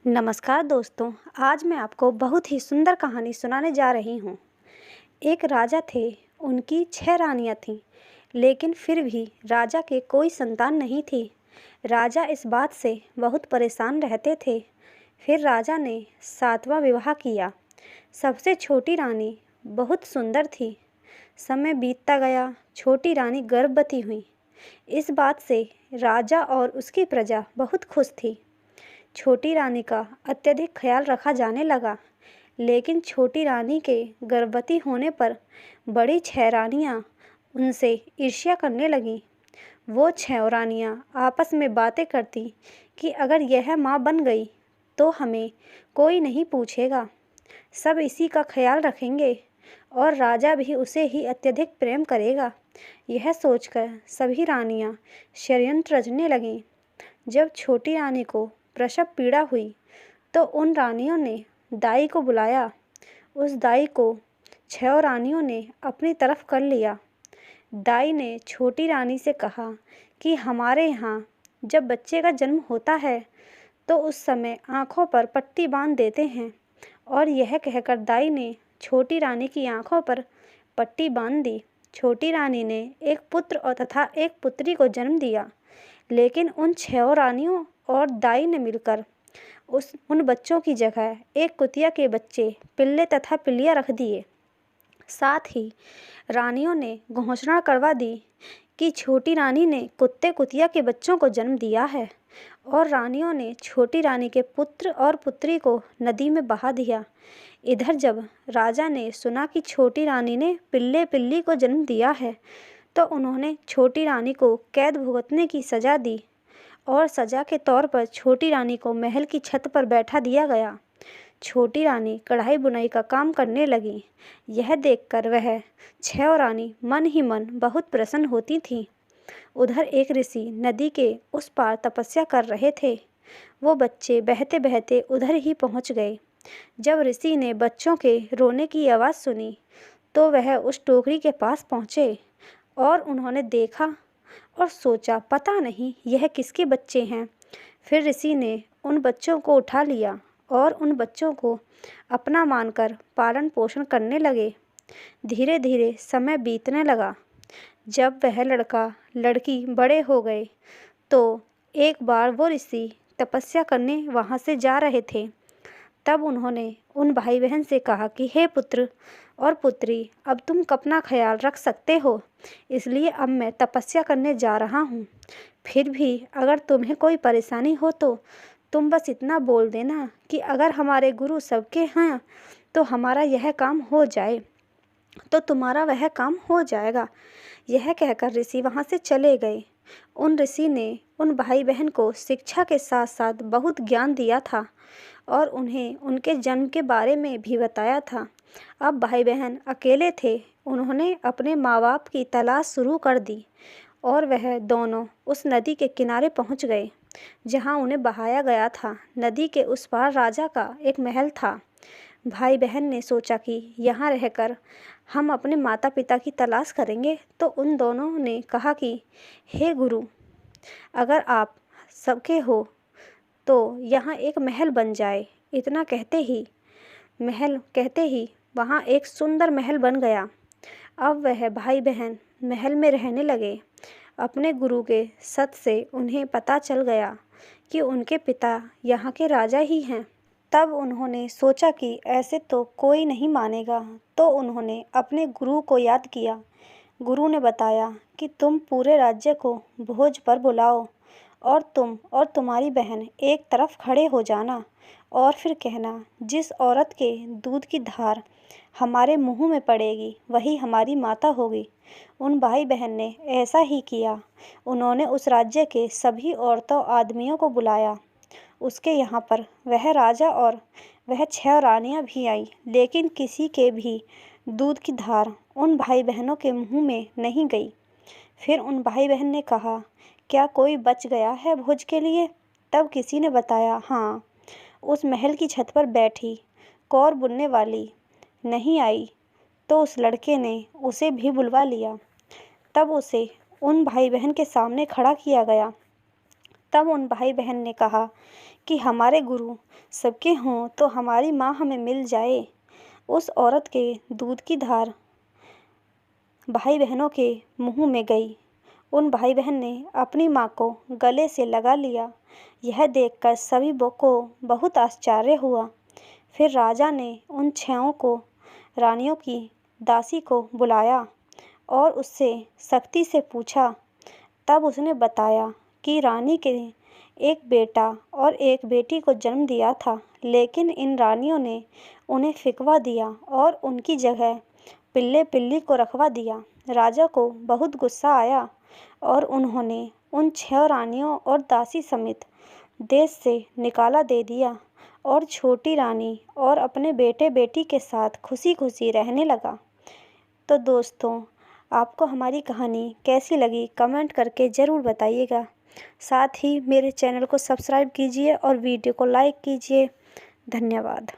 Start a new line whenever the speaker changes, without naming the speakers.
नमस्कार दोस्तों, आज मैं आपको बहुत ही सुंदर कहानी सुनाने जा रही हूँ। एक राजा थे, उनकी 6 रानियाँ थीं, लेकिन फिर भी राजा के कोई संतान नहीं थी। राजा इस बात से बहुत परेशान रहते थे। फिर राजा ने 7वां विवाह किया। सबसे छोटी रानी बहुत सुंदर थी। समय बीतता गया, छोटी रानी गर्भवती हुई। इस बात से राजा और उसकी प्रजा बहुत खुश थी। छोटी रानी का अत्यधिक ख्याल रखा जाने लगा, लेकिन छोटी रानी के गर्भवती होने पर बड़ी 6 रानियाँ उनसे ईर्ष्या करने लगीं। वो 6 रानियाँ आपस में बातें करती कि अगर यह माँ बन गई तो हमें कोई नहीं पूछेगा, सब इसी का ख्याल रखेंगे और राजा भी उसे ही अत्यधिक प्रेम करेगा। यह सोचकर सभी रानियाँ षड्यंत्र रचने लगीं। जब छोटी रानी को प्रसव पीड़ा हुई तो उन रानियों ने दाई को बुलाया। उस दाई को 6 रानियों ने अपनी तरफ कर लिया। दाई ने छोटी रानी से कहा कि हमारे यहाँ जब बच्चे का जन्म होता है तो उस समय आँखों पर पट्टी बांध देते हैं, और यह कहकर दाई ने छोटी रानी की आँखों पर पट्टी बांध दी। छोटी रानी ने एक पुत्र और तथा एक पुत्री को जन्म दिया, लेकिन उन 6 रानियों और दाई ने मिलकर उन बच्चों की जगह एक कुतिया के बच्चे पिल्ले तथा पिल्लियाँ रख दिए। साथ ही रानियों ने घोषणा करवा दी कि छोटी रानी ने कुत्ते कुतिया के बच्चों को जन्म दिया है, और रानियों ने छोटी रानी के पुत्र और पुत्री को नदी में बहा दिया। इधर जब राजा ने सुना कि छोटी रानी ने पिल्ले पिल्ली को जन्म दिया है तो उन्होंने छोटी रानी को कैद भुगतने की सज़ा दी, और सज़ा के तौर पर छोटी रानी को महल की छत पर बैठा दिया गया। छोटी रानी कढ़ाई बुनाई का काम करने लगी। यह देखकर वह 6 रानी मन ही मन बहुत प्रसन्न होती थीं। उधर एक ऋषि नदी के उस पार तपस्या कर रहे थे। वो बच्चे बहते बहते उधर ही पहुंच गए। जब ऋषि ने बच्चों के रोने की आवाज़ सुनी तो वह उस टोकरी के पास पहुँचे और उन्होंने देखा और सोचा, पता नहीं यह किसके बच्चे हैं। फिर ऋषि ने उन बच्चों को उठा लिया और उन बच्चों को अपना मानकर पालन पोषण करने लगे। धीरे धीरे समय बीतने लगा। जब वह लड़का लड़की बड़े हो गए तो एक बार वो ऋषि तपस्या करने वहाँ से जा रहे थे। तब उन्होंने उन भाई बहन से कहा कि हे पुत्र और पुत्री, अब तुम अपना ख्याल रख सकते हो, इसलिए अब मैं तपस्या करने जा रहा हूँ। फिर भी अगर तुम्हें कोई परेशानी हो तो तुम बस इतना बोल देना कि अगर हमारे गुरु सबके हैं तो हमारा यह काम हो जाए, तो तुम्हारा वह काम हो जाएगा। यह कहकर ऋषि वहाँ से चले गए। उन ऋषि ने उन भाई बहन को शिक्षा के साथ साथ बहुत ज्ञान दिया था और उन्हें उनके जन्म के बारे में भी बताया था। अब भाई बहन अकेले थे। उन्होंने अपने माँ बाप की तलाश शुरू कर दी और वह दोनों उस नदी के किनारे पहुँच गए जहाँ उन्हें बहाया गया था। नदी के उस पार राजा का एक महल था। भाई बहन ने सोचा कि यहाँ रहकर हम अपने माता पिता की तलाश करेंगे, तो उन दोनों ने कहा कि हे गुरु, अगर आप सबके हो तो यहाँ एक महल बन जाए। इतना कहते ही वहाँ एक सुंदर महल बन गया। अब वह भाई बहन महल में रहने लगे। अपने गुरु के सत से उन्हें पता चल गया कि उनके पिता यहाँ के राजा ही हैं। तब उन्होंने सोचा कि ऐसे तो कोई नहीं मानेगा, तो उन्होंने अपने गुरु को याद किया। गुरु ने बताया कि तुम पूरे राज्य को भोज पर बुलाओ और तुम और तुम्हारी बहन एक तरफ खड़े हो जाना और फिर कहना, जिस औरत के दूध की धार हमारे मुंह में पड़ेगी वही हमारी माता होगी। उन भाई बहन ने ऐसा ही किया। उन्होंने उस राज्य के सभी औरतों आदमियों को बुलाया। उसके यहाँ पर वह राजा और वह 6 रानियाँ भी आईं, लेकिन किसी के भी दूध की धार उन भाई बहनों के मुंह में नहीं गई। फिर उन भाई बहन ने कहा, क्या कोई बच गया है भोज के लिए? तब किसी ने बताया, हाँ, उस महल की छत पर बैठी कौर बुनने वाली नहीं आई। तो उस लड़के ने उसे भी बुलवा लिया। तब उसे उन भाई बहन के सामने खड़ा किया गया। तब उन भाई बहन ने कहा कि हमारे गुरु सबके हों तो हमारी माँ हमें मिल जाए। उस औरत के दूध की धार भाई बहनों के मुंह में गई। उन भाई बहन ने अपनी माँ को गले से लगा लिया। यह देखकर सभी को बहुत आश्चर्य हुआ। फिर राजा ने उन 6 को रानियों की दासी को बुलाया और उससे सख्ती से पूछा। तब उसने बताया कि रानी के एक बेटा और एक बेटी को जन्म दिया था, लेकिन इन रानियों ने उन्हें फिकवा दिया और उनकी जगह पिल्ले पिल्ली को रखवा दिया। राजा को बहुत गुस्सा आया और उन्होंने उन 6 रानियों और दासी समेत देश से निकाला दे दिया और छोटी रानी और अपने बेटे बेटी के साथ खुशी खुशी रहने लगा। तो दोस्तों, आपको हमारी कहानी कैसी लगी कमेंट करके ज़रूर बताइएगा। साथ ही मेरे चैनल को सब्सक्राइब कीजिए और वीडियो को लाइक कीजिए। धन्यवाद।